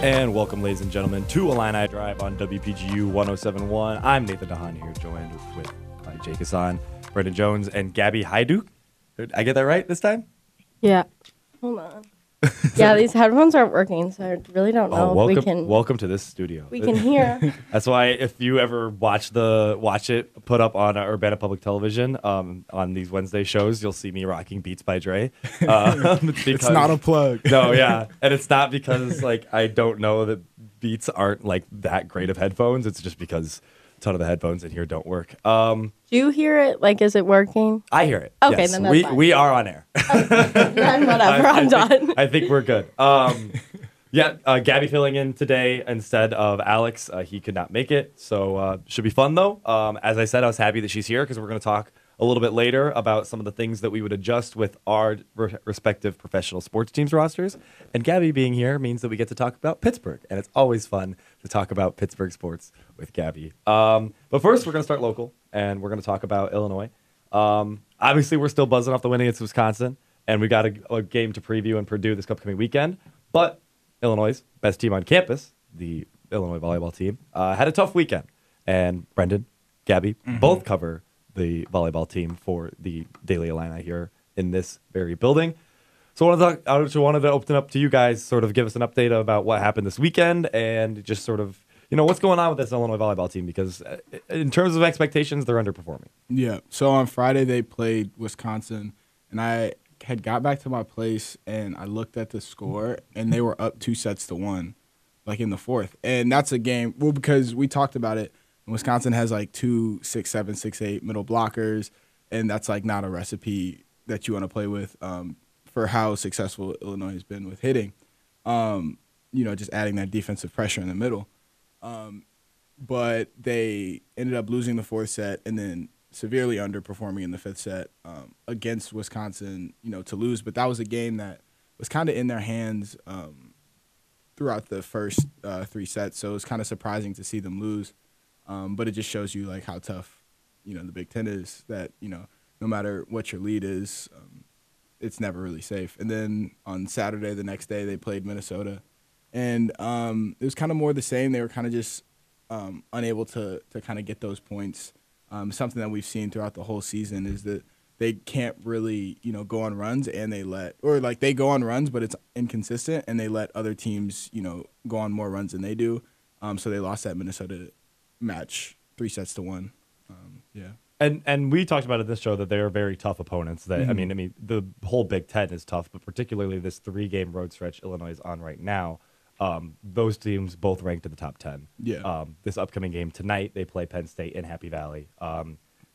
And welcome, ladies and gentlemen, to Illini Drive on WPGU 1071. I'm Nathan DeHaan here, joined with Jake Hasan, Brendyn Jones, and Gabby Hajduk. Did I get that right this time? Yeah. Hold on. Yeah, these headphones aren't working, so I really don't know welcome, if we can. Welcome to this studio. We can hear. That's why if you ever watch it put up on Urbana Public Television on these Wednesday shows, you'll see me rocking Beats by Dre. It's not a plug. No, yeah, and it's not because like I don't know that Beats aren't like that great of headphones. It's just because a ton of the headphones in here don't work. Do you hear it? Like, is it working? I hear it. Okay, yes. then that's fine. We are on air. Then whatever, I'm done. I think we're good. Gabby filling in today instead of Alex. He could not make it, so should be fun though. As I said, I was happy that she's here because we're going to talk a little bit later about some of the things that we would adjust with our respective professional sports teams rosters. And Gabby being here means that we get to talk about Pittsburgh, and it's always fun to talk about Pittsburgh sports with Gabby. But first, we're going to start local, and we're going to talk about Illinois. Obviously, we're still buzzing off the win against Wisconsin, and we got a game to preview in Purdue this upcoming weekend. But Illinois' best team on campus, the Illinois volleyball team, had a tough weekend. And Brendyn, Gabby, both cover the volleyball team for the Daily Illini here in this very building. So I just wanted to open up to you guys, sort of give us an update about what happened this weekend and just sort of, what's going on with this Illinois volleyball team, because in terms of expectations, they're underperforming. Yeah. So on Friday, they played Wisconsin, and I had got back to my place, and I looked at the score, and they were up 2-1, like in the fourth. And that's a game, well, because we talked about it, Wisconsin has like 2 6'7", 6'8" middle blockers, and that's like not a recipe that you want to play with for how successful Illinois has been with hitting. Just adding that defensive pressure in the middle. But they ended up losing the fourth set and then severely underperforming in the fifth set against Wisconsin, to lose. But that was a game that was kind of in their hands throughout the first 3 sets. So it was kind of surprising to see them lose. But it just shows you like how tough, the Big Ten is, that, no matter what your lead is, it's never really safe. And then on Saturday, the next day, they played Minnesota. And it was kind of more the same. They were kind of just unable to kind of get those points. Something that we've seen throughout the whole season is that they can't really, go on runs, and they go on runs, but it's inconsistent, and they let other teams, go on more runs than they do. So they lost that Minnesota match 3-1. Yeah. And we talked about it this show that they are very tough opponents. That I mean, the whole Big Ten is tough, but particularly this 3-game road stretch Illinois is on right now. Those teams both ranked in the top 10. Yeah. This upcoming game tonight, they play Penn State in Happy Valley.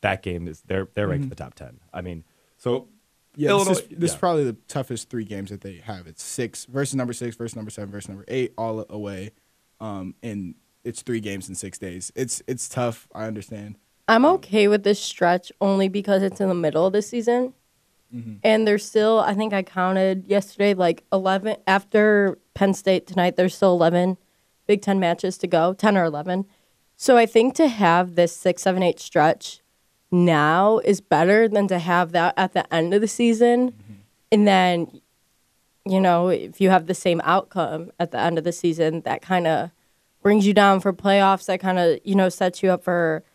That game is they're ranked in the top 10. I mean, so yeah, Illinois, this is probably the toughest 3 games that they have. It's 6 versus number 6 versus number 7 versus number 8, all away, and it's 3 games in 6 days. It's tough. I understand. I'm okay with this stretch only because it's in the middle of the season. And there's still, I think I counted yesterday, like 11. After Penn State tonight, there's still 11 Big Ten matches to go, 10 or 11. So I think to have this 6, 7, 8 stretch now is better than to have that at the end of the season. And then, if you have the same outcome at the end of the season, that kind of brings you down for playoffs. That kind of, sets you up for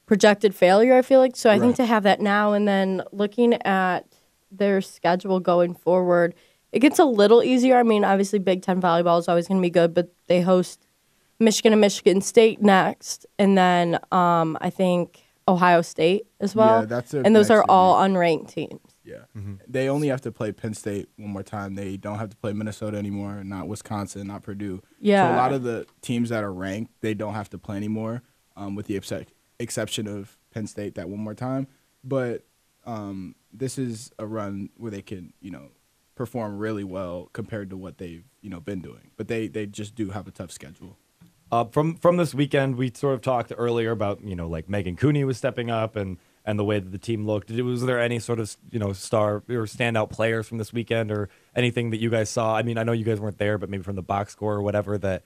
projected failure, I feel like. So I think to have that now, and then looking at their schedule going forward, it gets a little easier. I mean, obviously Big Ten volleyball is always going to be good, but they host Michigan and Michigan State next, and then I think Ohio State as well. Yeah, that's and those are all unranked teams. Yeah. They only have to play Penn State one more time. They don't have to play Minnesota anymore, not Wisconsin, not Purdue. Yeah. So a lot of the teams that are ranked, they don't have to play anymore, with the exception of Penn State that one more time. But this is a run where they can, perform really well compared to what they've, been doing. But they just do have a tough schedule. From this weekend, we sort of talked earlier about, like Megan Cooney was stepping up and the way that the team looked. Was there any sort of, star or standout players from this weekend or anything that you guys saw? I mean, I know you guys weren't there, but maybe from the box score or whatever that,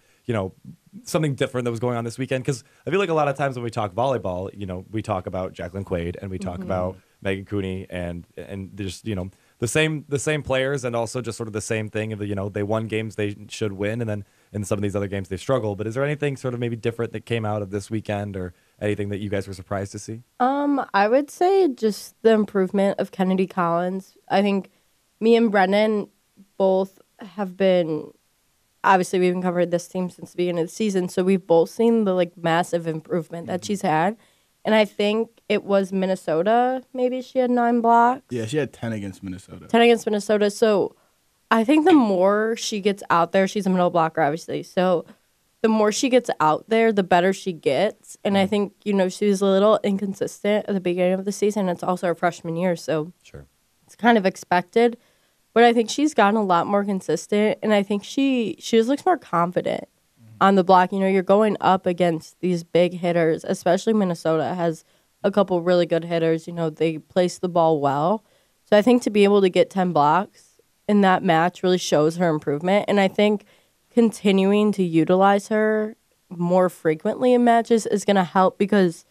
something different that was going on this weekend. Because I feel like a lot of times when we talk volleyball, we talk about Jacqueline Quaid and we talk about Megan Cooney and there's, the same players, and also just sort of the same thing of, they won games they should win, and then in some of these other games they struggle. But is there anything sort of maybe different that came out of this weekend or anything that you guys were surprised to see? I would say just the improvement of Kennedy Collins. I think me and Brendyn both have been, obviously we've been covering this team since the beginning of the season, so we've both seen the like massive improvement that she's had. And I think it was Minnesota, maybe she had 9 blocks. Yeah, she had 10 against Minnesota. 10 against Minnesota. So I think the more she gets out there, she's a middle blocker, obviously. So the more she gets out there, the better she gets. And I think, she was a little inconsistent at the beginning of the season. It's also her freshman year, so Sure. it's kind of expected. But I think she's gotten a lot more consistent, and I think she just looks more confident on the block. You're going up against these big hitters, especially Minnesota has a couple really good hitters. They place the ball well. So I think to be able to get 10 blocks in that match really shows her improvement. And I think continuing to utilize her more frequently in matches is going to help because,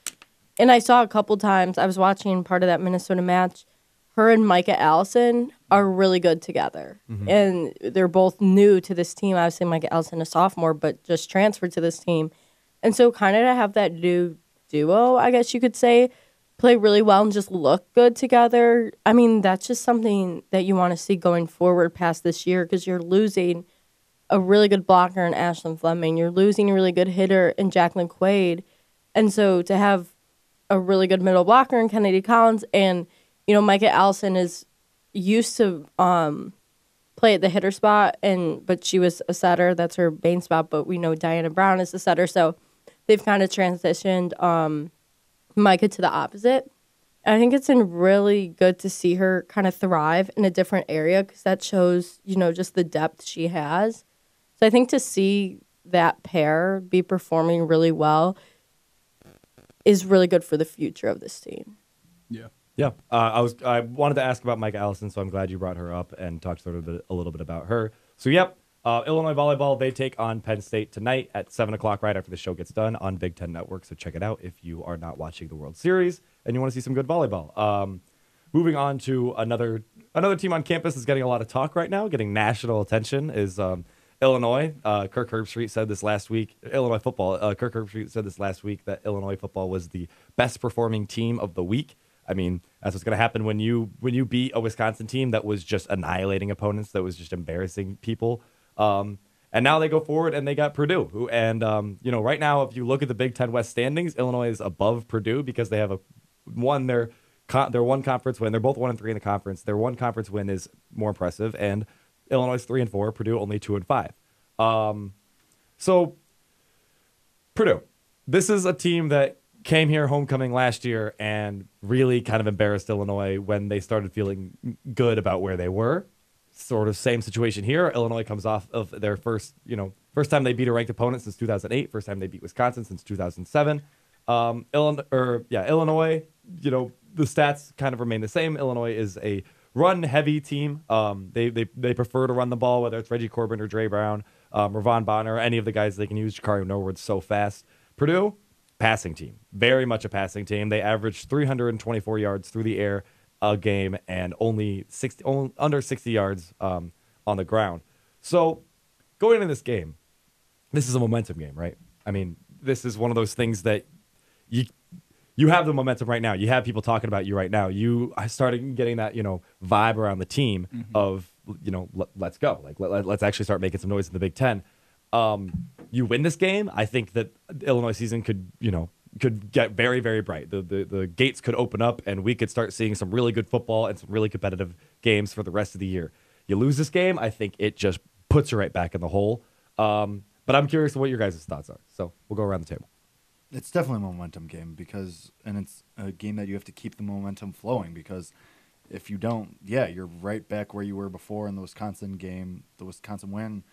and I saw a couple times, I was watching part of that Minnesota match, her and Micah Allison are really good together. And they're both new to this team. Obviously, Micah Allison, a sophomore, but just transferred to this team. And so kind of to have that new duo, I guess you could say, play really well and just look good together. I mean, that's just something that you want to see going forward past this year because you're losing a really good blocker in Ashlyn Fleming. You're losing a really good hitter in Jacqueline Quaid. And so to have a really good middle blocker in Kennedy Collins and, Micah Allison is used to play at the hitter spot, but she was a setter. That's her main spot. But we know Diana Brown is the setter. So they've kind of transitioned Micah to the opposite. And I think it's been really good to see her kind of thrive in a different area because that shows, just the depth she has. So I think to see that pair be performing really well is really good for the future of this team. Yeah. Yeah, I wanted to ask about Micah Allison, so I'm glad you brought her up and talked a little bit about her. So, Illinois volleyball, they take on Penn State tonight at 7 o'clock right after the show gets done on Big Ten Network, so check it out if you are not watching the World Series and you want to see some good volleyball. Moving on to another team on campus that's getting a lot of talk right now, getting national attention, is Illinois. Kirk Herbstreit said this last week, Illinois football, Kirk Herbstreit said this last week that Illinois football was the best performing team of the week. I mean, that's what's going to happen when you beat a Wisconsin team that was just annihilating opponents, that was just embarrassing people. And now they go forward and they got Purdue. Right now, if you look at the Big Ten West standings, Illinois is above Purdue because they have their one conference win. They're both 1-3 in the conference. Their one conference win is more impressive, and Illinois is 3-4. Purdue only 2-5. So Purdue, this is a team that came here homecoming last year and really kind of embarrassed Illinois when they started feeling good about where they were. Sort of same situation here. Illinois comes off of their first time they beat a ranked opponent since 2008, first time they beat Wisconsin since 2007. Illinois, the stats kind of remain the same. Illinois is a run-heavy team. They prefer to run the ball, whether it's Reggie Corbin or Dre Brown, Ravon Bonner, any of the guys they can use. Jakari Norwood's so fast. Purdue, passing team, very much a passing team. They averaged 324 yards through the air a game and only under 60 yards on the ground. So going into this game, this is a momentum game, right? I mean, this is one of those things that you have the momentum right now. You have people talking about you right now. You started getting that vibe around the team of let's go, like let's actually start making some noise in the Big Ten. You win this game, I think that Illinois season could get very, very bright. The gates could open up, and we could start seeing some really good football and some really competitive games for the rest of the year. You lose this game, I think it just puts you right back in the hole. But I'm curious what your guys' thoughts are. So we'll go around the table. It's definitely a momentum game and it's a game that you have to keep the momentum flowing because if you don't, you're right back where you were before in the Wisconsin game. The Wisconsin win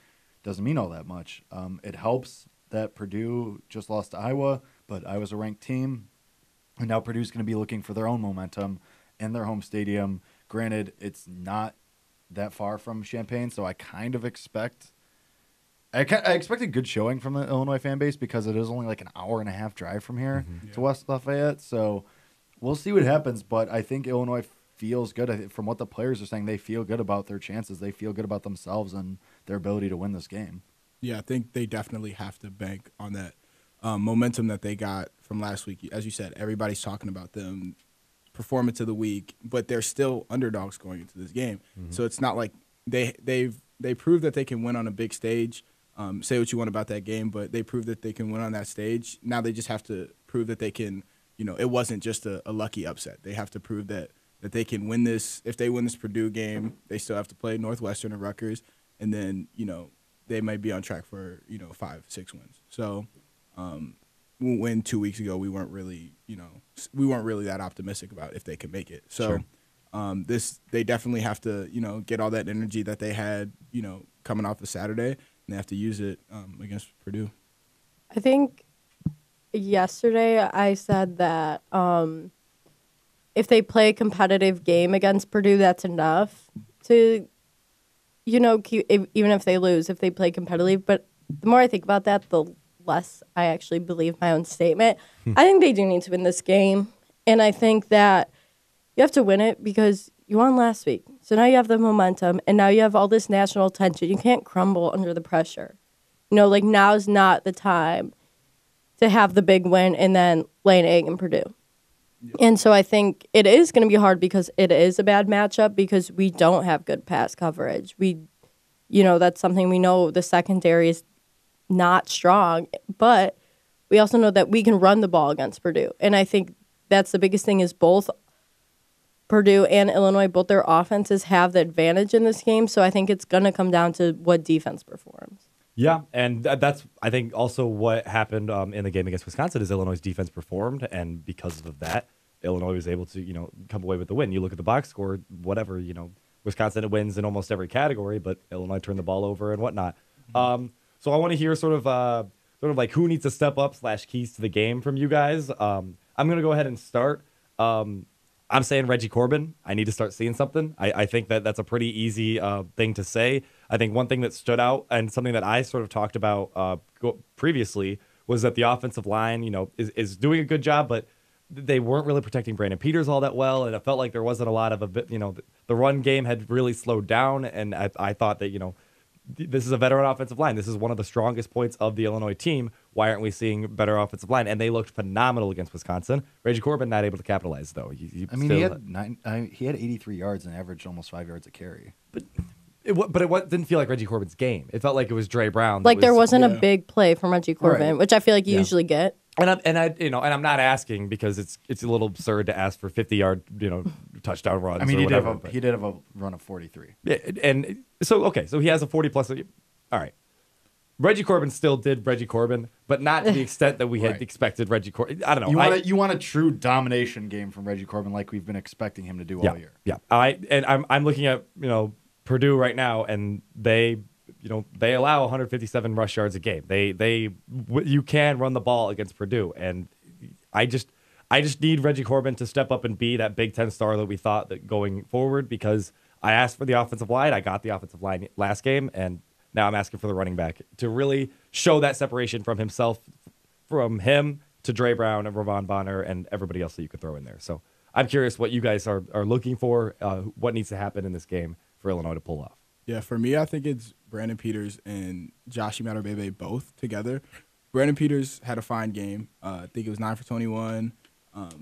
doesn't mean all that much. It helps that Purdue just lost to Iowa, but Iowa's a ranked team, and now Purdue's going to be looking for their own momentum in their home stadium. Granted, it's not that far from Champaign, so I kind of expect I expect a good showing from the Illinois fan base because it is only like an hour and a half drive from here to West Lafayette. So we'll see what happens, but I think Illinois feels good. From what the players are saying, they feel good about their chances. They feel good about themselves and their ability to win this game. Yeah, I think they definitely have to bank on that momentum that they got from last week. As you said, everybody's talking about them, performance of the week, but they're still underdogs going into this game. So it's not like they proved that they can win on a big stage. Say what you want about that game, but they proved that they can win on that stage. Now they just have to prove that they can. It wasn't just a lucky upset. They have to prove that they can win this. If they win this Purdue game, they still have to play Northwestern or Rutgers, and then they might be on track for 5-6 wins. So when 2 weeks ago we weren't really that optimistic about if they could make it. So they definitely have to get all that energy that they had coming off of Saturday, and they have to use it against Purdue. I think yesterday I said that if they play a competitive game against Purdue, that's enough to even if they lose, if they play competitively. But the more I think about that, the less I actually believe my own statement. I think they do need to win this game. And I think that you have to win it because you won last week. So now you have the momentum, and now you have all this national attention. You can't crumble under the pressure. Now's not the time to have the big win and then lay an egg in Purdue. Yeah. And so I think it is going to be hard because it is a bad matchup because we don't have good pass coverage. That's something we know the secondary is not strong, but we also know that we can run the ball against Purdue. And I think that's the biggest thing is both Purdue and Illinois, both their offenses have the advantage in this game. So I think it's going to come down to what defense performs. Yeah, and that's, I think, also what happened in the game against Wisconsin is Illinois' defense performed, and because of that, Illinois was able to, come away with the win. You look at the box score, whatever, Wisconsin wins in almost every category, but Illinois turned the ball over and whatnot. So I want to hear sort of like who needs to step up / keys to the game from you guys. I'm going to go ahead and start. I'm saying Reggie Corbin. I need to start seeing something. I think that's a pretty easy thing to say. I think one thing that stood out and something that I sort of talked about previously was that the offensive line, is doing a good job, but they weren't really protecting Brandon Peters all that well, and it felt like there wasn't a lot of the run game had really slowed down, and I thought that this is a veteran offensive line. This is one of the strongest points of the Illinois team. Why aren't we seeing better offensive line? And they looked phenomenal against Wisconsin. Reggie Corbin not able to capitalize though. He had 83 yards and averaged almost 5 yards a carry. But it didn't feel like Reggie Corbin's game. It felt like it was Dre Brown. There wasn't a big play from Reggie Corbin, which I feel like you usually get. And I'm not asking because it's a little absurd to ask for 50-yard touchdown runs. I mean, he did have a run of 43. Yeah, and so he has a 40+. All right, Reggie Corbin still did Reggie Corbin, but not to the extent that we had expected Reggie Corbin. I don't know. You want a true domination game from Reggie Corbin like we've been expecting him to do all year. Yeah, I'm looking at Purdue right now, and they allow 157 rush yards a game. You can run the ball against Purdue, and I just need Reggie Corbin to step up and be that Big Ten star that we thought that going forward, because I asked for the offensive line. I got the offensive line last game, and now I'm asking for the running back to really show that separation from him to Dre Brown and Ravon Bonner and everybody else that you could throw in there. So I'm curious what you guys are looking for, what needs to happen in this game for Illinois to pull off. Yeah, for me, I think it's Brandon Peters and Josh Imatorbhebhe both together. Brandon Peters had a fine game. I think it was 9 for 21,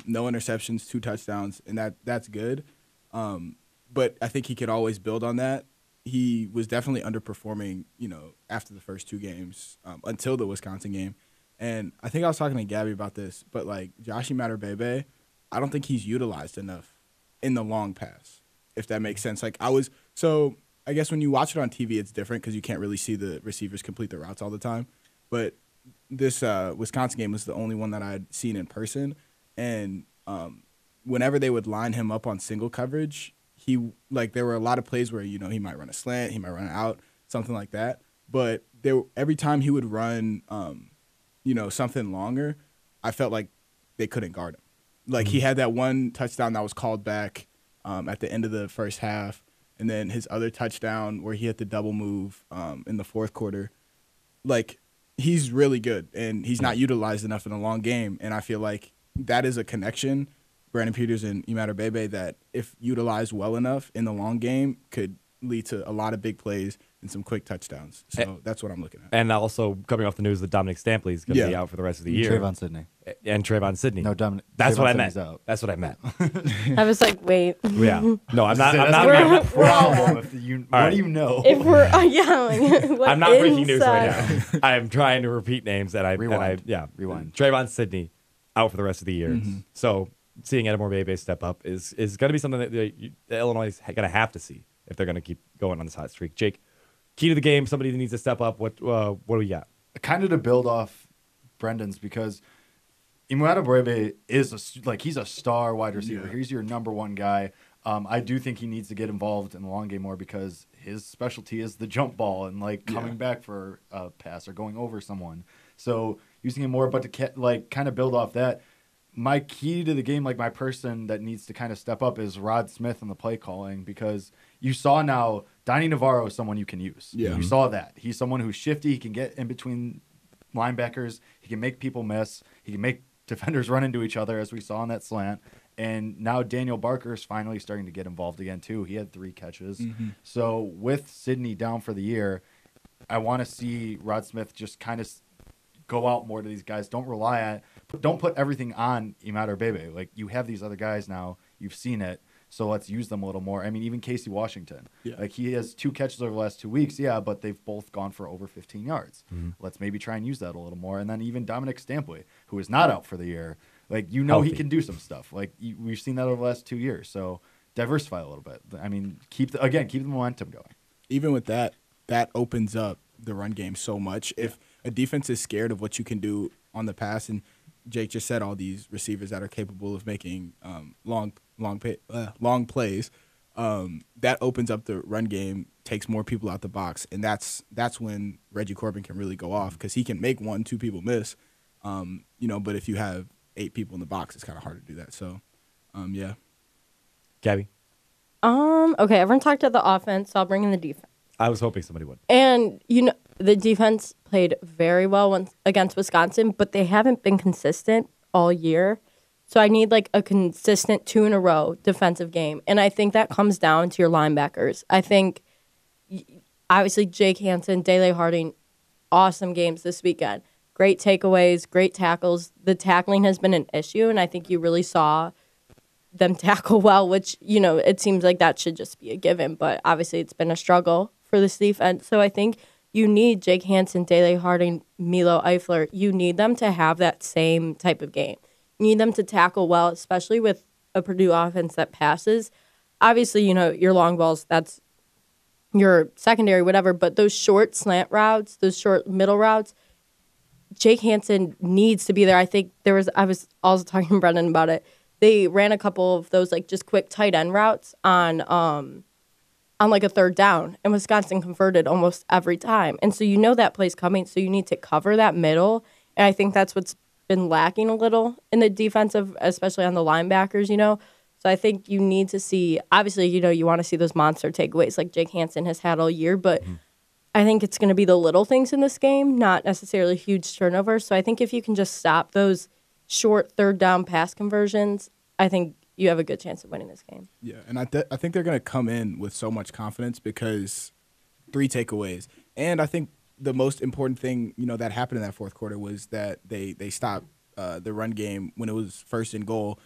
no interceptions, 2 touchdowns, and that's good. But I think he could always build on that. He was definitely underperforming, after the first 2 games until the Wisconsin game. And I think I was talking to Gabby about this, but Josh Imatorbhebhe, I don't think he's utilized enough in the long pass, if that makes sense. I guess when you watch it on TV, it's different because you can't really see the receivers complete the routes all the time. But this Wisconsin game was the only one that I'd seen in person. And whenever they would line him up on single coverage, there were a lot of plays where, he might run a slant, he might run out, something like that. But every time he would run, something longer, I felt like they couldn't guard him. He had that one touchdown that was called back at the end of the first half. And then his other touchdown where he had the double move in the fourth quarter. He's really good, and he's not utilized enough in a long game. And I feel like that is a connection, Brandon Peters and Imatorbhebhe, that if utilized well enough in the long game could lead to a lot of big plays and some quick touchdowns. So that's what I'm looking at. And also coming off the news that Dominic Stampley is going to be out for the rest of the year. Trayvon Sidney. And Trayvon Sidney. No, Dominic. That's Trayvon what I Sidney's meant. Out. That's what I meant. I was like, wait. Yeah. No, I'm not. I'm That's not. gonna be a I'm problem. If you, All what right. do you know? If we're what I'm not breaking news right inside? now. I am trying to repeat names and I Rewind. Rewind. Trayvon Sidney out for the rest of the year. So seeing Edamore Bebe step up is going to be something that Illinois is going to have to see if they're going to keep going on this hot streak. Jake, key to the game, somebody that needs to step up. What do we got? Kind of to build off Brendyn's, because Imwadabrebe is he's a star wide receiver. Yeah. He's your number one guy. I do think he needs to get involved in the long game more, because his specialty is the jump ball and coming back for a pass or going over someone. So using him more, but to kind of build off that, my key to the game, my person that needs to kind of step up, is Rod Smith in the play calling, because you saw now Donnie Navarro is someone you can use. Yeah. You saw that. He's someone who's shifty. He can get in between linebackers. He can make people miss. He can make defenders run into each other, as we saw on that slant. And now Daniel Barker is finally starting to get involved again, too. He had 3 catches. So with Sidney down for the year, I want to see Rod Smith just kind of go out more to these guys. Don't don't put everything on Imad or Bebe. You have these other guys now. You've seen it. So let's use them a little more. I mean, even Casey Washington. Yeah. He has 2 catches over the last 2 weeks, but they've both gone for over 15 yards. Let's maybe try and use that a little more. And then even Dominic Stampley, who is not out for the year, Healthy. he can do some stuff. We've seen that over the last 2 years. So diversify a little bit. I mean, keep the momentum going. Even with that opens up the run game so much. If a defense is scared of what you can do on the pass, and Jake just said all these receivers that are capable of making long plays, that opens up the run game, takes more people out the box, and that's when Reggie Corbin can really go off, because he can make 1-2 people miss, but if you have 8 people in the box, it's kind of hard to do that. So, yeah. Gabby? Okay, everyone talked about the offense, so I'll bring in the defense. I was hoping somebody would. And, the defense played very well against Wisconsin, but they haven't been consistent all year. So I need a consistent 2 in a row defensive game. And I think that comes down to your linebackers. I think, obviously, Jake Hansen, Dele Harding, awesome games this weekend. Great takeaways, great tackles. The tackling has been an issue, and I think you really saw them tackle well, which, it seems like that should just be a given. But obviously it's been a struggle for this defense. So I think you need Jake Hansen, Dele Harding, Milo Eifler. You need them to have that same type of game. You need them to tackle well, especially with a Purdue offense that passes. Obviously, your long balls, that's your secondary, whatever. But those short slant routes, those short middle routes, Jake Hansen needs to be there. I think I was also talking to Brendyn about it. They ran a couple of those just quick tight end routes on a 3rd down, and Wisconsin converted almost every time. And so that play's coming, so you need to cover that middle. And I think that's what's been lacking a little in the defensive, especially on the linebackers, So I think you need to see, obviously, you want to see those monster takeaways like Jake Hansen has had all year, but I think it's going to be the little things in this game, not necessarily huge turnovers. So I think if you can just stop those short 3rd down pass conversions, I think you have a good chance of winning this game. Yeah, and I think they're going to come in with so much confidence, because 3 takeaways. And I think the most important thing, that happened in that 4th quarter was that they stopped the run game when it was 1st and goal.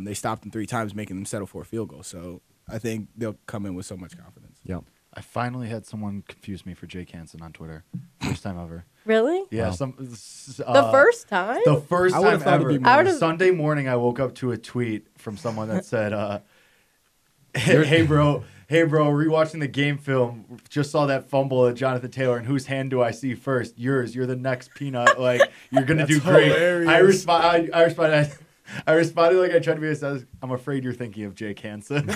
They stopped them 3 times, making them settle for a field goal. So I think they'll come in with so much confidence. Yeah. I finally had someone confuse me for Jake Hansen on Twitter. First time ever. Really? Yeah. Wow. The first time? The first I would've time thought it'd ever. be more. Sunday morning, I woke up to a tweet from someone that said, hey, bro, rewatching the game film, just saw that fumble at Jonathan Taylor, and whose hand do I see first? Yours. You're the next peanut. You're going to do great. Hilarious. I responded like I tried to be. I'm afraid you're thinking of Jake Hansen.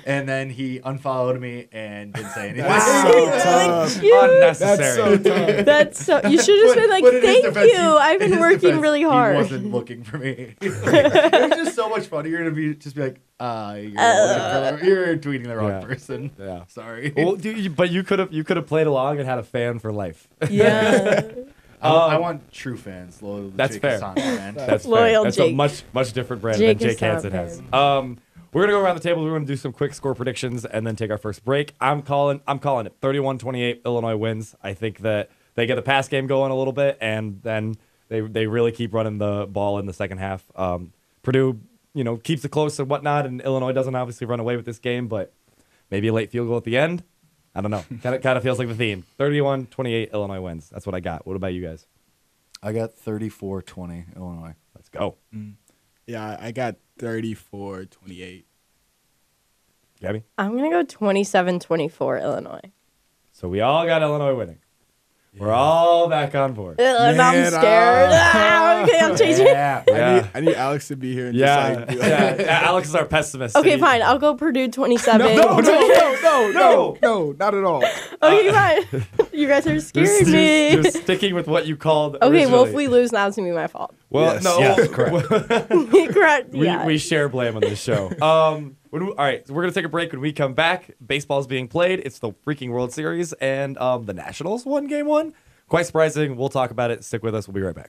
And then he unfollowed me and didn't say anything. That's so tough. Unnecessary. That's so tough. You should have been But in his thank defense, you. I've been working really hard. He wasn't looking for me. It was just so much fun. You're gonna be like, you're tweeting the wrong person. Yeah. Sorry. Well, but you could have played along and had a fan for life. Yeah. I want true fans. Loyal That's Jake fair. Hasan fans. That's Loyal fair. That's Jake. a much different brand Jake than Jake Hasan Hansen has. fan. we're gonna go around the table. We're gonna do some quick score predictions and then take our first break. I'm calling it 31-28. Illinois wins. I think that they get the pass game going a little bit, and then they really keep running the ball in the second half. Purdue, keeps it close and whatnot, and Illinois doesn't obviously run away with this game, but maybe a late field goal at the end. I don't know. Kind of feels like the theme. 31-28, Illinois wins. That's what I got. What about you guys? I got 34-20, Illinois. Let's go. Yeah, I got 34-28. Gabby? I'm going to go 27-24 Illinois. So we all got Illinois winning. Yeah. We're all back on board. I'm scared. Okay, I'm changing. Yeah. I need Alex to be here. And Alex is our pessimist. Okay, fine. I'll go Purdue 27. No, not at all. Okay, fine. You guys are scaring me. You're sticking with what you called Okay, originally. well, if we lose, now it's going to be my fault. Well, Yes. no. Yes, correct. Correct. Yeah. We share blame on this show. All right, so we're going to take a break. When we come back, baseball's being played. It's the freaking World Series, and the Nationals won Game 1. Quite surprising. We'll talk about it. Stick with us. We'll be right back.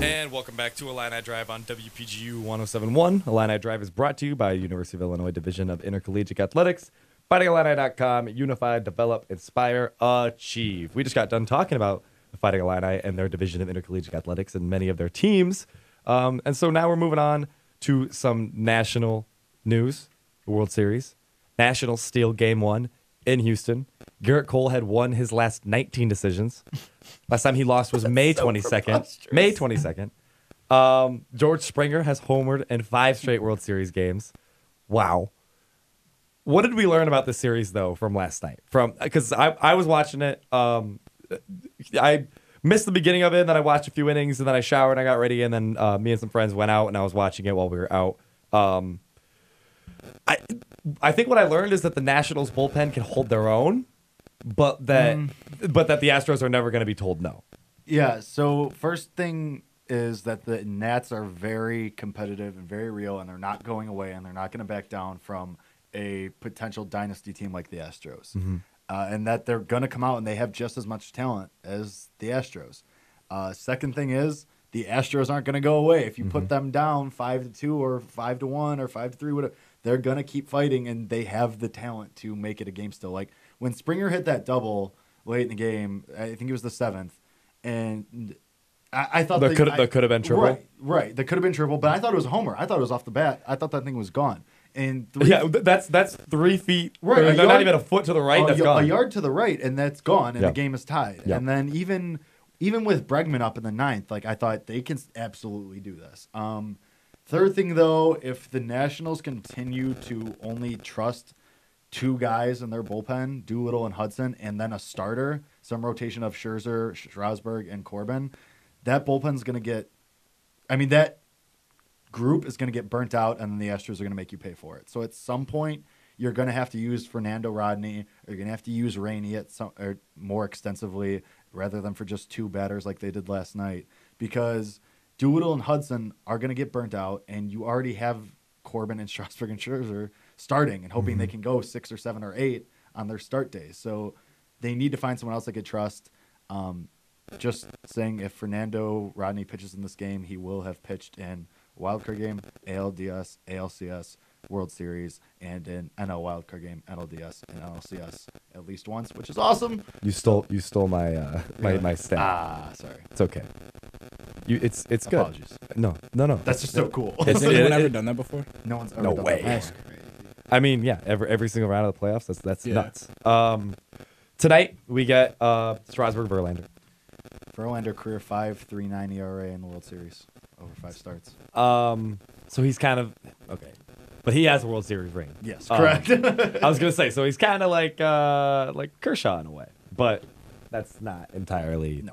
And welcome back to Illini Drive on WPGU 107.1. Illini Drive is brought to you by University of Illinois Division of Intercollegiate Athletics. FightingIllini.com, unify, develop, inspire, achieve. We just got done talking about the Fighting Illini and their Division of Intercollegiate Athletics and many of their teams. And so now we're moving on to some national news, the World Series. Nationals steal Game 1 in Houston. Garrett Cole had won his last 19 decisions. Last time he lost was May 22nd. May 22nd. George Springer has homered in 5 straight World Series games. Wow. What did we learn about this series, though, from last night? Because I was watching it. I missed the beginning of it, and then I watched a few innings, and then I showered, and I got ready, and then me and some friends went out, and I was watching it while we were out. I think what I learned is that the Nationals bullpen can hold their own, but that the Astros are never going to be told no. Yeah, so first thing is that the Nats are very competitive and very real, and they're not going away, and they're not going to back down from a potential dynasty team like the Astros. And that they're going to come out and they have just as much talent as the Astros. Second thing is the Astros aren't going to go away. If you put them down 5-2 or 5-1 or 5-3, whatever, they're going to keep fighting, and they have the talent to make it a game still. Like when Springer hit that double late in the game, I think it was the 7th, and I thought that could have been triple. Right. That could have been triple, but I thought it was a homer. I thought it was off the bat. I thought that thing was gone. And that's 3 feet. Right, They're not even a foot to the right. That's gone. A yard to the right, and that's gone, and Yep. the game is tied. Yep. And then even with Bregman up in the 9th, like I thought they can absolutely do this. Third thing, though, if the Nationals continue to only trust 2 guys in their bullpen, Doolittle and Hudson, and then a starter, some rotation of Scherzer, Strasburg, and Corbin, that bullpen's going to get – I mean, that group is going to get burnt out, and then the Astros are going to make you pay for it. So at some point, you're going to have to use Fernando Rodney, or you're going to have to use Rainey or more extensively rather than for just 2 batters like they did last night, because Doolittle and Hudson are going to get burnt out, and you already have Corbin and Strasburg and Scherzer starting and hoping they can go 6 or 7 or 8 on their start days. So they need to find someone else they could trust. Just saying, if Fernando Rodney pitches in this game, he will have pitched in wildcard game, ALDS, ALCS, World Series, and in NL wildcard game, NLDS, and NLCS at least once, which is awesome. You stole my my stat. Sorry. It's okay. It's good. Apologies. No. That's just so cool. Has anyone ever done that before? No one's ever No done way. that That's before. crazy. I mean, yeah, every single round of the playoffs. That's Yeah. nuts. Tonight we get Strasburg Verlander. Verlander career 5.39 ERA in the World Series over 5 starts. So he's kind of okay, but he has a World Series ring. Yes, correct. I was gonna say, so he's kind of like Kershaw in a way, but that's not entirely. No.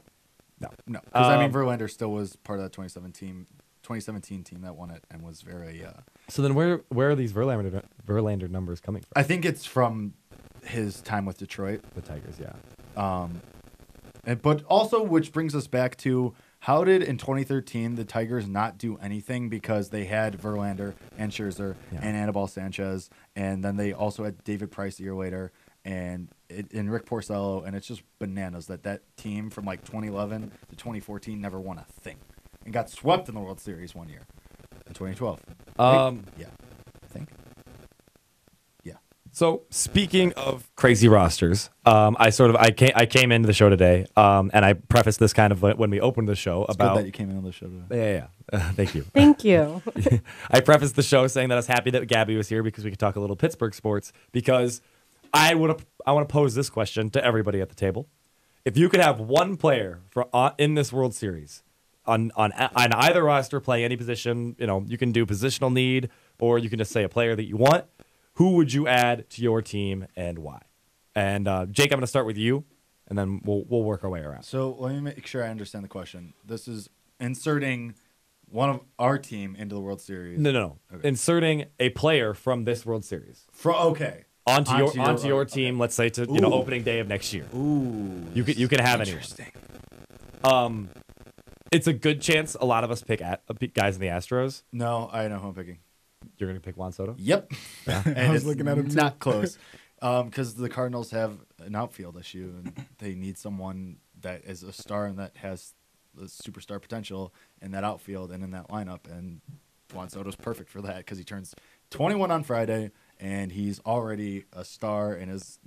No. No, because I mean Verlander still was part of that 2017 team that won it and was very. So then where are these Verlander numbers coming from? I think it's from his time with Detroit. The Tigers, yeah. But also, which brings us back to how did in 2013 the Tigers not do anything, because they had Verlander and Scherzer and Anibal Sanchez, and then they also had David Price a year later, and Rick Porcello, and it's just bananas that team from like 2011 to 2014 never won a thing and got swept in the World Series one year in 2012. Right? Yeah, I think. Yeah. So speaking of crazy rosters, I came into the show today, and I prefaced this kind of when we opened the show It's about good that you came in on the show today. yeah. Thank you. Thank you. I prefaced the show saying that I was happy that Gabby was here because we could talk a little Pittsburgh sports. Because I want to pose this question to everybody at the table: if you could have one player in this World Series on either roster play any position, you can do positional need, or you can just say a player that you want. Who would you add to your team and why? And Jake, I'm going to start with you, and then we'll work our way around. So let me make sure I understand the question. This is inserting one of our team into the World Series. No. Okay. Inserting a player from this World Series. Okay. Onto your team, let's say to opening day of next year. Ooh. You can have anyone. Interesting. It's a good chance a lot of us pick guys in the Astros. No, I know who I'm picking. You're gonna pick Juan Soto? Yep. Yeah. And I was it's looking at him too. not close. Because the Cardinals have an outfield issue, and they need someone that is a star and that has the superstar potential in that outfield and in that lineup. And Juan Soto's perfect for that because he turns 21 on Friday, and he's already a star and is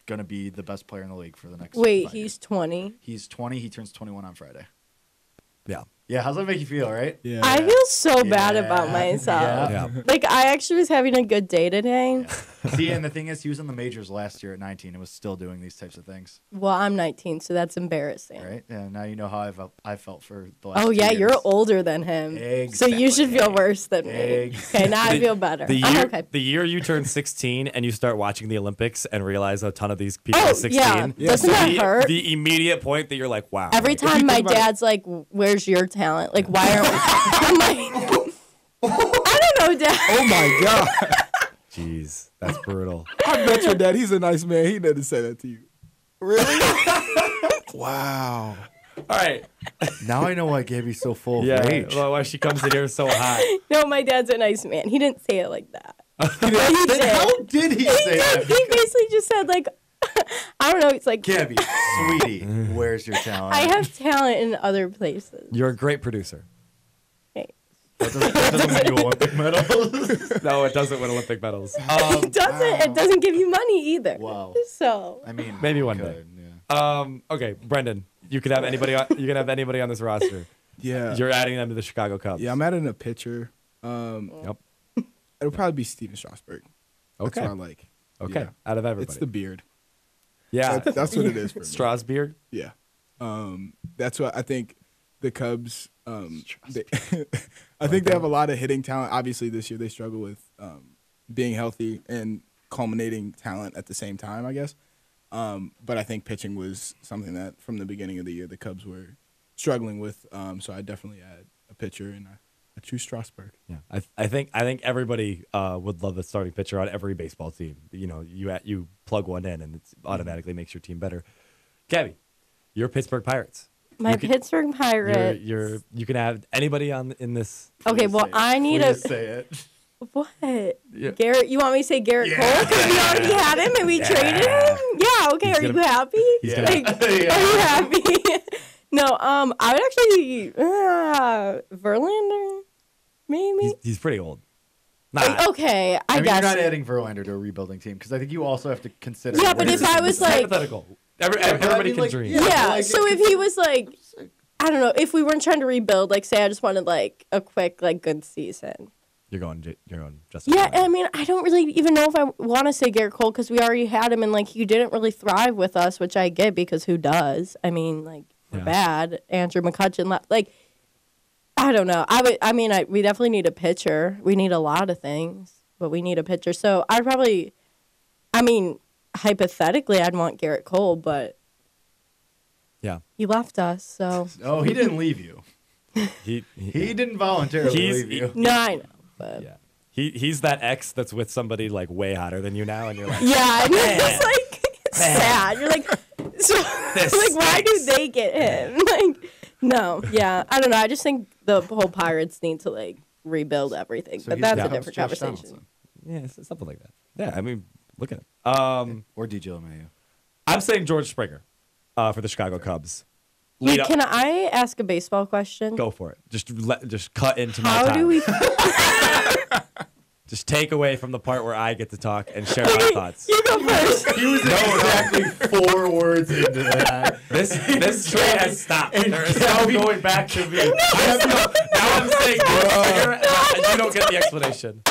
going to be the best player in the league for the next Wait, 5 he's years. 20. He's 20. He turns 21 on Friday. Yeah. Yeah, how's that make you feel, right? Yeah. I feel so bad Yeah. about myself. Yeah. Like, I actually was having a good day today. See, and the thing is, he was in the majors last year at 19 and was still doing these types of things, Well, I'm 19, so that's embarrassing. right? Yeah, now you know how I felt for the last Oh, 2 yeah, years. you're older than him. So you should feel Exactly. worse than me. Okay, now I feel better. I'm The year you turn 16 and you start watching the Olympics and realize a ton of these people Oh, are 16. yeah. Doesn't that hurt? The immediate point that you're like, wow. Every like, if you time my think about it- dad's like, "Where's your talent? Like, why aren't we?" I'm like, I don't know, Dad. Oh my God. Jeez, that's brutal. I met your dad. He's a nice man. He didn't say that to you. Really? Wow. All right. Now I know why Gabby's so full of Yeah. rage. Well, why she comes in here so hot. No, my dad's a nice man. He didn't say it like that. But he Then did. how did he say that? He basically just said like, I don't know. It's like Gabby, sweetie, where's your talent? I have talent in other places. You're a great producer. Hey. That doesn't win you Olympic medals. No, it doesnesn't win Olympic medals. It doesn't. It doesn't give you money either. Wow. So I mean, Maybe one could, day. Yeah. Okay, Brendyn, you could have anybody. You can have anybody on this roster. Yeah. You're adding them to the Chicago Cubs. Yeah, I'm adding a pitcher. Yep. It'll probably be Steven Strasburg. That's Okay. what I like. Okay. Yeah. Out of everybody. It's the beard. yeah. That's what it is for me. Strasbeard. Yeah. That's what I think the Cubs I think they have a lot of hitting talent. Obviously this year they struggle with being healthy and culminating talent at the same time, I guess. But I think pitching was something that from the beginning of the year the Cubs were struggling with. So I definitely add a pitcher and I choose Strasburg. Yeah, I think everybody would love the starting pitcher on every baseball team. You plug one in and it automatically makes your team better. Gabby, you're Pittsburgh Pirates. my Pittsburgh Pirates. You can have anybody in this. Okay, well I need a say it. what? Yeah. Garrett, you want me to say Garrett Cole because we already had him and we traded him? Yeah. Okay. He's Are you gonna- happy? he's Like, gonna- Are you happy? No. I would actually Verlander, maybe. He's pretty old. Like, okay, I mean, guess. you're not adding Verlander to a rebuilding team because I think you also have to consider. Yeah, but if I was It's like, hypothetical. Everybody mean, can like, dream. yeah. yeah. like, So if he was like, I don't know, if we weren't trying to rebuild, like, say I just wanted like a quick, like, good season. You're going Justin. Yeah, Verlander. I mean, I don't really even know if I want to say Garrett Cole because we already had him and like he didn't really thrive with us, which I get because who does? I mean, like we're Yeah. bad. Andrew McCutcheon left. Like, I don't know. We definitely need a pitcher. We need a lot of things, but we need a pitcher. So I'd probably, I mean, hypothetically, I'd want Garrett Cole, but Yeah. he left us. So Oh, he didn't leave you. He He didn't voluntarily leave you. no, I know. But yeah. He's that ex that's with somebody like way hotter than you now, and you're like, yeah, and it's like sad. You're like, so, This like, why do stinks. they get him? Like, no, yeah, I don't know. I just think the whole Pirates need to like rebuild everything, So but he's that's a Cubs different Josh conversation. Donaldson. yeah, something like that. Yeah, I mean, Look at it. Or DJ LeMahieu. I'm saying George Springer for the Chicago Cubs. Lead up. Can I ask a baseball question? Go for it. Just cut into my How time. do we? Just take away from the part where I get to talk and share my thoughts. You go first. He was exactly 4 words into that. This train has stopped. There is no going back to me. Now I'm saying George Springer, and you don't get the explanation.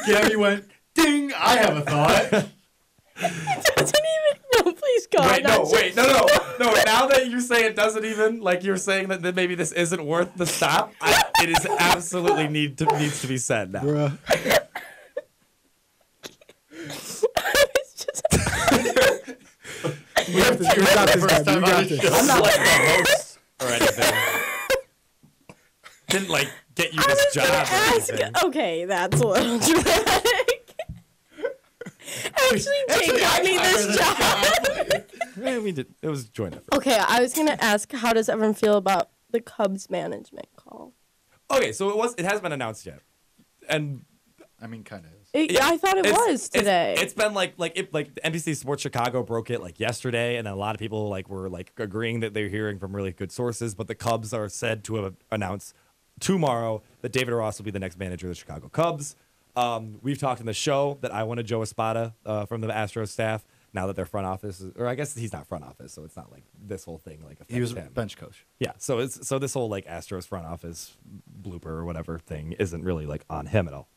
Gabby went, ding, I have a thought. It doesn't even. No, please God. Wait, no. Now that you say it doesn't even, like you're saying that maybe this isn't worth the stop, it is absolutely needs to be said now. Bruh. We have to You got this, Gabby. You got this. I'm not like the host or anything. Didn't like get you this job or anything. Okay, that's a little dramatic. Actually, got me this job. Yeah, we did. It was joint effort. Okay, I was gonna ask, how does everyone feel about the Cubs management call? Okay, so it hasn't been announced yet, and I mean, kind of is. I thought it was today. It's been like NBC Sports Chicago broke it like yesterday, and then a lot of people were agreeing that they're hearing from really good sources. But the Cubs are said to have announced tomorrow that David Ross will be the next manager of the Chicago Cubs. We've talked in the show that I wanted Joe Espada from the Astros staff. Now that their front office, or I guess he's not front office, so it's not like this whole thing affects He was him. bench coach. Yeah, so this whole Astros front office blooper or whatever thing isn't really on him at all.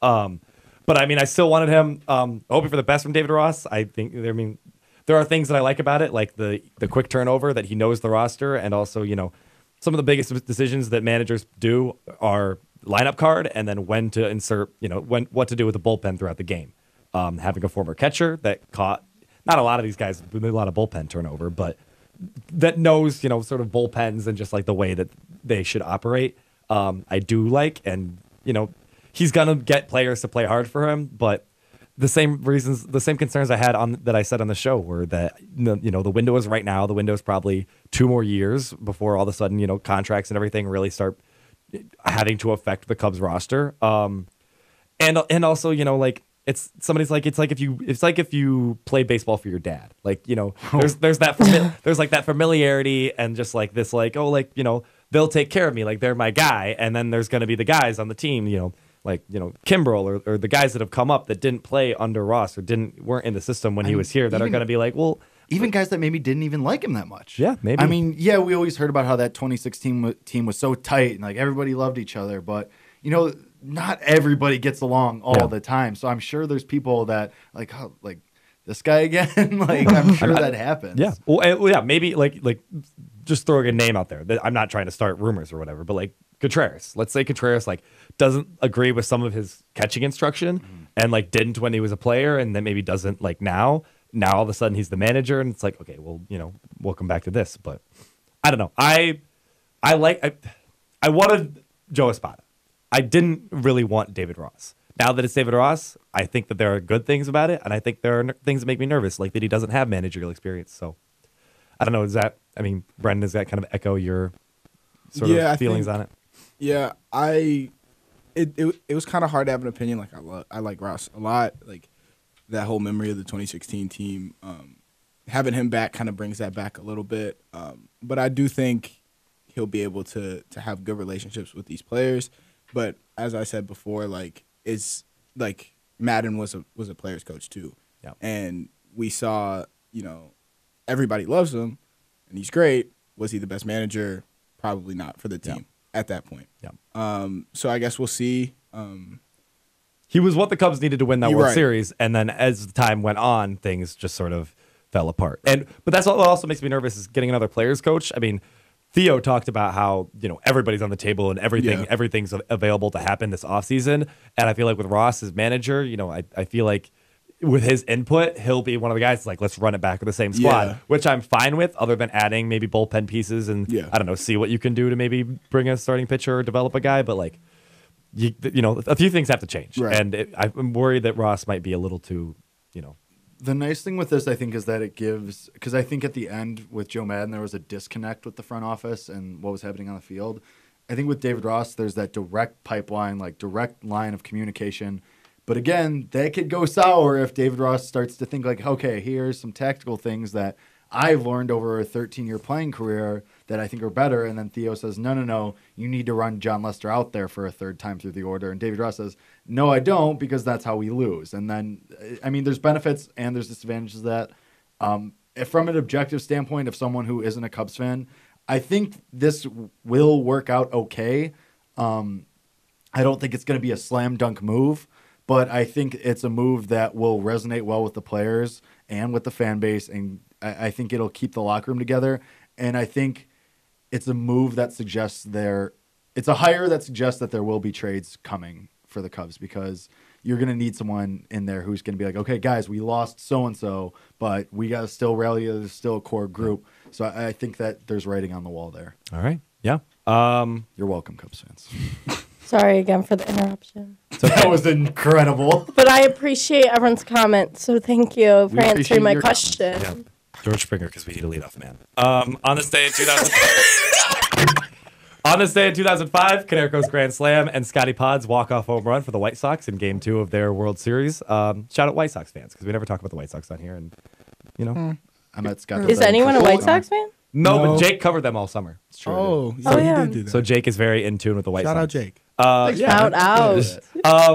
But I mean, I still wanted him. Hoping for the best from David Ross. I mean, there are things that I like about it, like the quick turnover, that he knows the roster, and also some of the biggest decisions that managers do are lineup card, and then when to insert, what to do with the bullpen throughout the game. Having a former catcher that caught. Not a lot of these guys, a lot of bullpen turnover, but that knows, sort of bullpens and just the way that they should operate. I do like, and, he's going to get players to play hard for him, but the same concerns I had that I said on the show were that, the window is right now. The window is probably 2 more years before all of a sudden, contracts and everything really start having to affect the Cubs roster. And also, it's like if you play baseball for your dad, there's that familiarity and just this they'll take care of me, they're my guy, and then there's going to be the guys on the team, Kimbrel or the guys that have come up that didn't play under Ross or weren't in the system when he was here that are going to be even guys that maybe didn't even like him that much. Yeah, maybe. I mean, yeah, we always heard about how that 2016 team was so tight and everybody loved each other, but not everybody gets along all the time. So I'm sure there's people that this guy again. I'm sure that happens. Yeah. Well, yeah. Maybe just throwing a name out there. I'm not trying to start rumors or whatever, but Contreras. Let's say Contreras doesn't agree with some of his catching instruction and didn't when he was a player, and then maybe doesn't now. Now all of a sudden he's the manager, and it's okay, well, we'll come back to this, but I don't know. I wanted Joe Espada. I didn't really want David Ross. Now that it's David Ross, I think that there are good things about it, and I think there are things that make me nervous, like that he doesn't have managerial experience. So I don't know. Brendyn, does that kind of echo your sort of feelings on it? Yeah, it was kind of hard to have an opinion. I like Ross a lot. That whole memory of the 2016 team, having him back kind of brings that back a little bit. But I do think he'll be able to have good relationships with these players. But as I said before, it's Madden was a player's coach too. Yeah. And we saw, everybody loves him and he's great. Was he the best manager? Probably not for the team at that point. Yeah. So I guess we'll see. He was what the Cubs needed to win that World right. Series, and then as time went on, things just sort of fell apart. But that's what also makes me nervous is getting another players coach. I mean, Theo talked about how everybody's on the table and everything's available to happen this offseason. And I feel like with Ross as manager, I feel like with his input, he'll be one of the guys let's run it back with the same squad, which I'm fine with, other than adding maybe bullpen pieces and I don't know, see what you can do to maybe bring a starting pitcher or develop a guy, but a few things have to change, right. And I'm worried that Ross might be a little too, The nice thing with this, I think, is that it gives, because I think at the end with Joe Madden, there was a disconnect with the front office and what was happening on the field. I think with David Ross, there's that direct pipeline, direct line of communication But again, that could go sour if David Ross starts to think like, okay, here's some tactical things that I've learned over a 13-year playing career that I think are better. And then Theo says, no, you need to run John Lester out there for a third time through the order. And David Ross says, no, I don't, because that's how we lose. And then, I mean, there's benefits and there's disadvantages to that. If from an objective standpoint of someone who isn't a Cubs fan, I think this will work out okay. I don't think it's going to be a slam dunk move, but I think it's a move that will resonate well with the players and with the fan base, and I think it'll keep the locker room together. And I think it's a move that suggests it's a hire that suggests that there will be trades coming for the Cubs, because you're going to need someone in there who's going to be like, okay, guys, we lost so-and-so, but we got to still rally. There's still a core group. So I think that there's writing on the wall there. All right. Yeah. You're welcome, Cubs fans. Sorry again for the interruption. So That was incredible. But I appreciate everyone's comments, so thank you for answering appreciate my your question. yeah. George Springer, because we need a leadoff man. On this day in 2000. On this day in 2005, Canerco's Grand Slam and Scotty Pod's walk-off home run for the White Sox in Game 2 of their World Series. Shout out White Sox fans, because we never talk about the White Sox on here. And, I met Scott. Is anyone a White Sox fan? No, No. but Jake covered them all summer. It's true. Oh, Oh, he yeah. did do that. So Jake is very in tune with the White Shout Sox. out Jake. Shout out.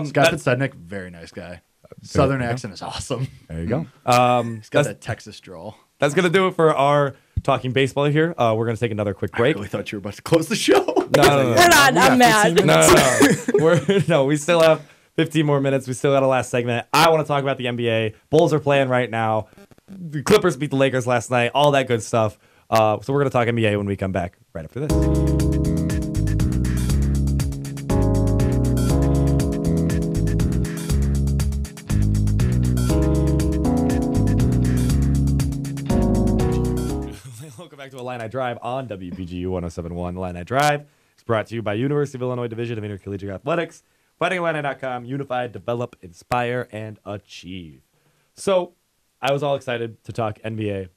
Scott Fitzednick, very nice guy. Southern accent is awesome. There you go. He's got that Texas drawl. That's going to do it for our talking baseball here. We're going to take another quick I break. really thought you were about to close the show. No. Hold on, I'm mad. No, we still have 15 more minutes. We still got a last segment. I want to talk about the NBA. Bulls are playing right now. The Clippers beat the Lakers last night. All that good stuff. So we're going to talk NBA when we come back right after this. Welcome back to Illini Drive on WPGU 107.1. Illini Drive is brought to you by University of Illinois Division of Intercollegiate Athletics, FightingIllini.com, unified, develop, inspire, and achieve. So I was all excited to talk NBA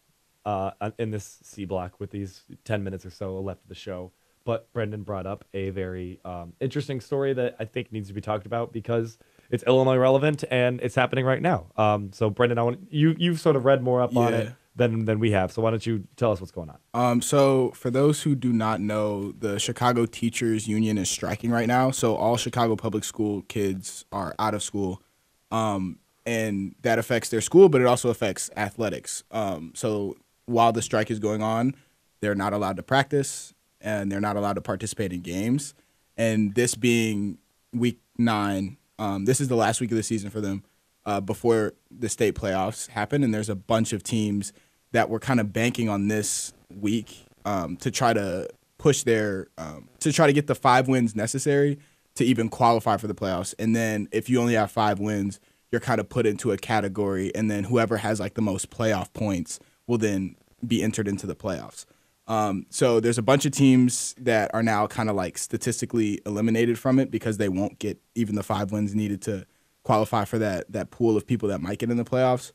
in this C block with these 10 minutes or so left of the show. But Brendyn brought up a very interesting story that I think needs to be talked about because it's Illinois relevant and it's happening right now. So Brendyn, I want you've sort of read more up on it than we have. So why don't you tell us what's going on? So for those who do not know, the Chicago Teachers Union is striking right now. So all Chicago public school kids are out of school. And that affects their school, but it also affects athletics. So while the strike is going on, they're not allowed to practice and they're not allowed to participate in games. And this being week 9, this is the last week of the season for them before the state playoffs happen. And there's a bunch of teams that were kind of banking on this week to try to push to try to get the 5 wins necessary to even qualify for the playoffs. And then if you only have 5 wins, you're kind of put into a category, and then whoever has like the most playoff points will then be entered into the playoffs. So there's a bunch of teams that are now kind of like statistically eliminated from it because they won't get even the 5 wins needed to qualify for that pool of people that might get in the playoffs.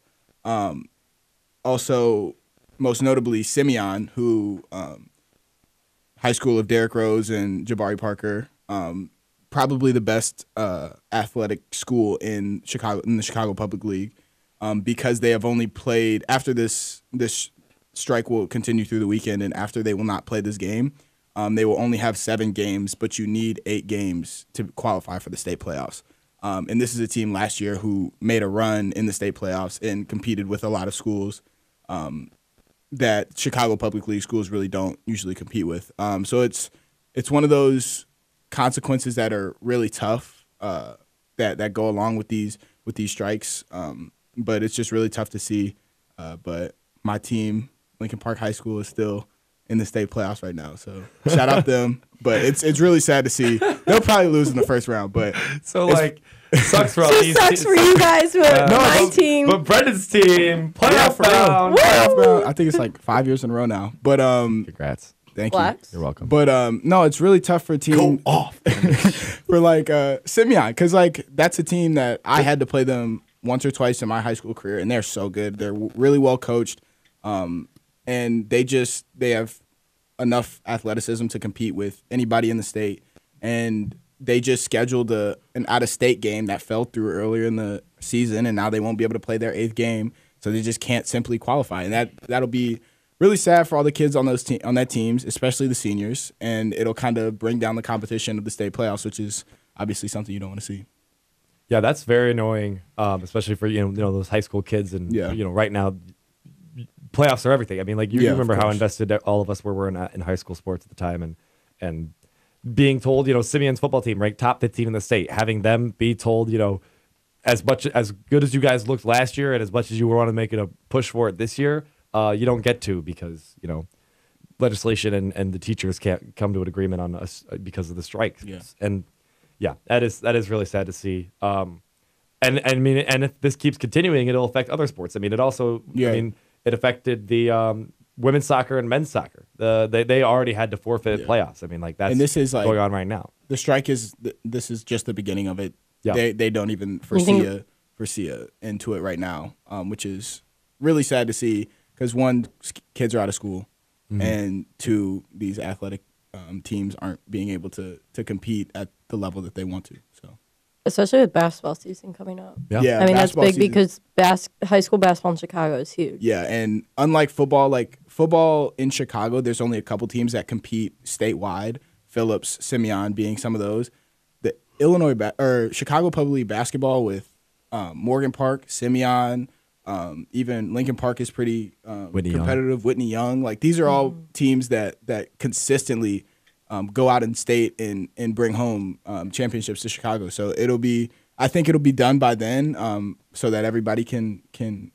Also, most notably, Simeon, who high school of Derrick Rose and Jabari Parker, probably the best athletic school in Chicago, in the Chicago Public League, because they have only played after this strike will continue through the weekend, and after they will not play this game, they will only have 7 games, but you need 8 games to qualify for the state playoffs. And this is a team last year who made a run in the state playoffs and competed with a lot of schools that Chicago Public League schools really don't usually compete with. So it's one of those consequences that are really tough that go along with these strikes. But it's just really tough to see. But my team, Lincoln Park High School, is still in the state playoffs right now. So shout out them. But it's really sad to see. They'll probably lose in the first round. But So like, it sucks for all So these. sucks for you guys, but my team. But Brendyn's team, playoff for real. round. playoff round, I think it's like 5 years in a row now. But Congrats. thank you. Blacks. You're welcome. But no, it's really tough for a team. Go off. For like Simeon, because like that's a team that I had to play them once or twice in my high school career, and they're so good. They're really well coached, and they have enough athleticism to compete with anybody in the state. And they just scheduled an out-of-state game that fell through earlier in the season, and now they won't be able to play their 8th game, so they just can't simply qualify. And that'll be really sad for all the kids on that teams, especially the seniors, and it'll kind of bring down the competition of the state playoffs, which is obviously something you don't want to see. Yeah, that's very annoying, especially for those high school kids. And right now, playoffs are everything. I mean, like you remember how invested all of us were in high school sports at the time, and being told, Simeon's football team ranked top 15 in the state, having them be told, as good as you guys looked last year, and as much as you want to make it a push for it this year. You don't get to because legislation and the teachers can't come to an agreement on us because of the strike. Yeah. And that is really sad to see. And if this keeps continuing, it'll affect other sports. I mean, it also it affected the women's soccer and men's soccer. They already had to forfeit playoffs. I mean, like that's going on right now. The strike is just the beginning of it. Yeah. They don't even foresee a end to it right now, which is really sad to see. Because one, kids are out of school, and two, these athletic teams aren't being able to compete at the level that they want to. So, especially with basketball season coming up. Yeah, I mean that's big because high school basketball in Chicago is huge. Yeah, and unlike football, in Chicago, there's only a couple teams that compete statewide. Phillips, Simeon being some of those. The Chicago Public Basketball with Morgan Park, Simeon. Even Lincoln Park is pretty competitive. Whitney Young, like these are all teams that consistently go out in state and bring home championships to Chicago. So I think it'll be done by then, so that everybody can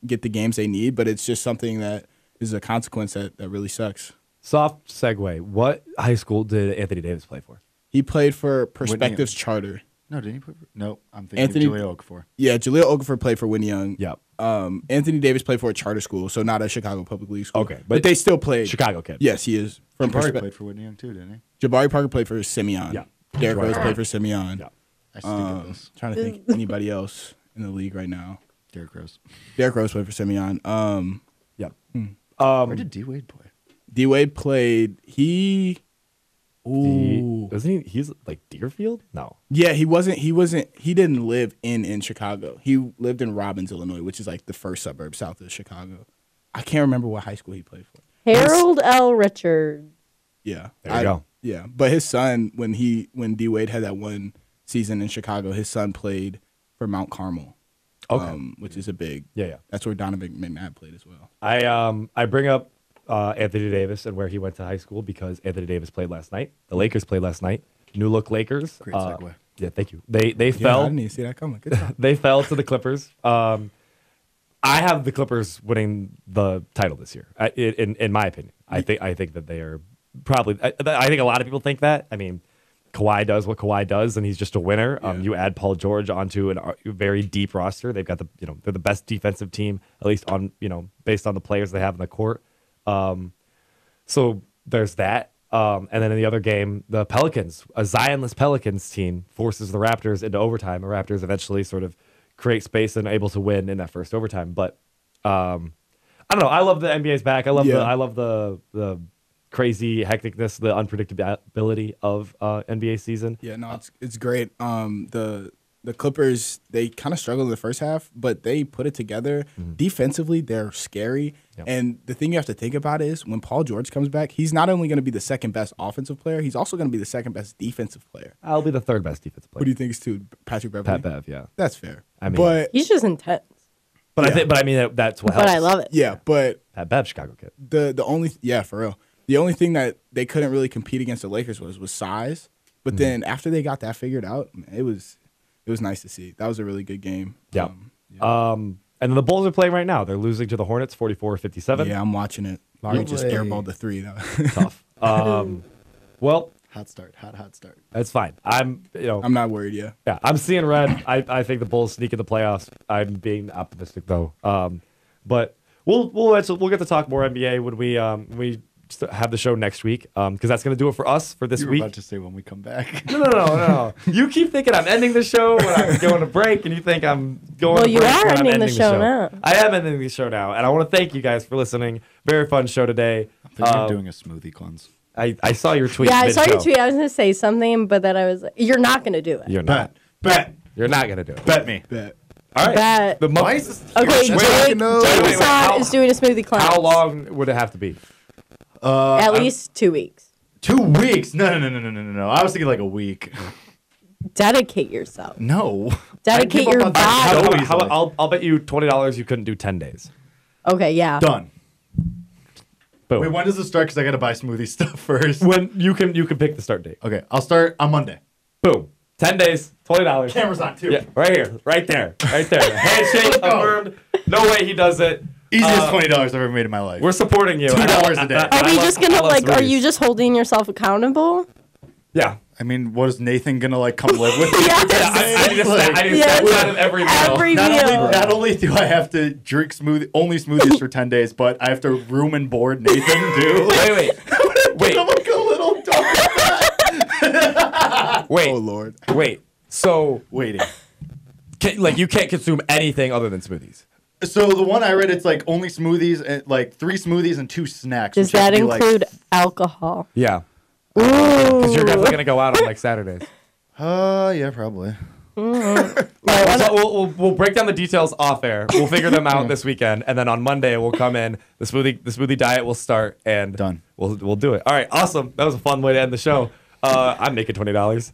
get the games they need. But it's just something that is a consequence that really sucks. Soft segue. What high school did Anthony Davis play for? He played for Perspectives Charter. No, did he play for? No, I'm thinking Jaleel Okafor. Yeah, Jaleel Okafor played for Whitney Young. Yep. Anthony Davis played for a charter school, so not a Chicago Public League school. Okay, but they still played. Chicago kid. Yes, he is. Jabari played for Whitney Young too, didn't he? Jabari Parker played for Simeon. Yeah. Derrick Rose played for Simeon. Yeah. I stick at this. Trying to think anybody else in the league right now. Derrick Rose. Derrick Rose played for Simeon. Yep. Where did D Wade play? D Wade played. Wasn't he? He's like Deerfield? No. Yeah, he wasn't. He didn't live in Chicago. He lived in Robbins, Illinois, which is like the first suburb south of Chicago. I can't remember what high school he played for. Harold L. Richard. Yeah, there you go. Yeah, but his son, when D Wade had that one season in Chicago, his son played for Mount Carmel. Okay. Which is a big. Yeah. That's where Donovan McNabb played as well. I bring up Anthony Davis and where he went to high school because Anthony Davis played last night. The Lakers played last night. New look Lakers. Great segue. Yeah, thank you. They fell. I didn't even see that coming. Good job. They fell to the Clippers. I have the Clippers winning the title this year. In my opinion, I think that they are probably. I think a lot of people think that. I mean, Kawhi does what Kawhi does, and he's just a winner. Yeah. You add Paul George onto a very deep roster. They've got they're the best defensive team, at least on based on the players they have in the court. So there's that. And then in the other game, the Pelicans, a Zionless Pelicans team, forces the Raptors into overtime. The Raptors eventually sort of create space and are able to win in that first overtime. But I don't know. I love the NBA's back. I love the crazy hecticness, the unpredictability of NBA season. Yeah, no, it's great. The Clippers, they kind of struggled in the first half, but they put it together. Mm-hmm. Defensively, they're scary. Yep. And the thing you have to think about is when Paul George comes back, he's not only going to be the second best offensive player, he's also going to be the second best defensive player. I'll be the third best defensive player. Who do you think is two? Patrick Beverley? Pat Bev, yeah. That's fair. I mean, but he's just intense. But I mean that's what helps. But I love it. Yeah, but Pat Bev, Chicago kid. The only for real. The only thing that they couldn't really compete against the Lakers was size. But then after they got that figured out, it was nice to see. That was a really good game. Yeah. And then the Bulls are playing right now. They're losing to the Hornets 44-57. Yeah, I'm watching it. Larry just airballed the three. Though. Tough. Well, hot start. That's fine. I'm not worried. Yeah. Yeah, I'm seeing red. I think the Bulls sneak in the playoffs. I'm being optimistic though. But we'll get to talk more NBA when we have the show next week, because that's going to do it for us for this week. You were about to say when we come back. No. You keep thinking I'm ending the show when I'm going to break, and you think I'm going to break. Well, you are ending the show now. now. I am ending the show now, and I want to thank you guys for listening. Very fun show today. I think I'm doing a smoothie cleanse. I saw your tweet. Yeah, I saw your mid-show. tweet. I was going to say something, but then I was like, you're not going to do it. You're not. Bet. You're not gonna do it. Bet me. Bet. All right. Bet. The Why is this? Okay, Wait, Jake no. wait, Hasan is doing a smoothie class. How long would it have to be? At least 2 weeks. 2 weeks? No. I was thinking like a week. Dedicate yourself. No. Dedicate I give your up on that body. so How easily. about I'll bet you $20 you couldn't do 10 days. Okay, yeah. Done. Boom. Wait, when does it start? Because I got to buy smoothie stuff first. When you can pick the start date. Okay, I'll start on Monday. Boom. 10 days, $20. Camera's on too. Yeah, right here, right there. Handshake affirmed. No way he does it. Easiest $20 I've ever made in my life. We're supporting you. $2 a day. Are we just gonna are you smoothies. just holding yourself accountable? Yeah. I mean, what is Nathan gonna like come live with me? Yes. I need to Like, I need to Yes. step out of every meal. Every Not meal. only, not only do I have to drink only smoothies for 10 days, but I have to room and board Nathan too. Wait. I'm like a little dog. Wait. Oh Lord. Wait. So, Waiting. you can't consume anything other than smoothies. So the one I read, it's like only smoothies, and like 3 smoothies and 2 snacks. Does which have that to be, include alcohol? Yeah. Ooh. Because you're definitely gonna go out on like Saturdays. Yeah, probably. We'll break down the details off air. We'll figure them out this weekend, and then on Monday we'll come in. The smoothie diet will start, and Done. We'll do it. All right, awesome. That was a fun way to end the show. I'm making $20.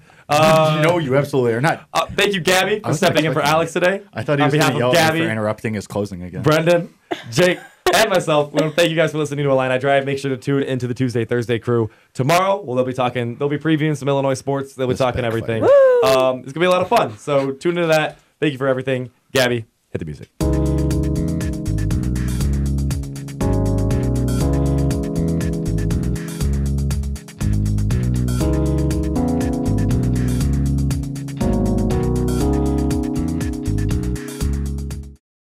No, you absolutely are not. Thank you, Gabby, for wasn't stepping in for expecting Alex today. I thought he on was behalf going to yell of at me Gabby, for interrupting his closing again. Brendyn, Jake, and myself. We want to thank you guys for listening to Illini Drive. Make sure to tune into the Tuesday Thursday crew tomorrow. They'll be previewing some Illinois sports. They'll be talking everything. It's gonna be a lot of fun. So tune into that. Thank you for everything, Gabby. Hit the music.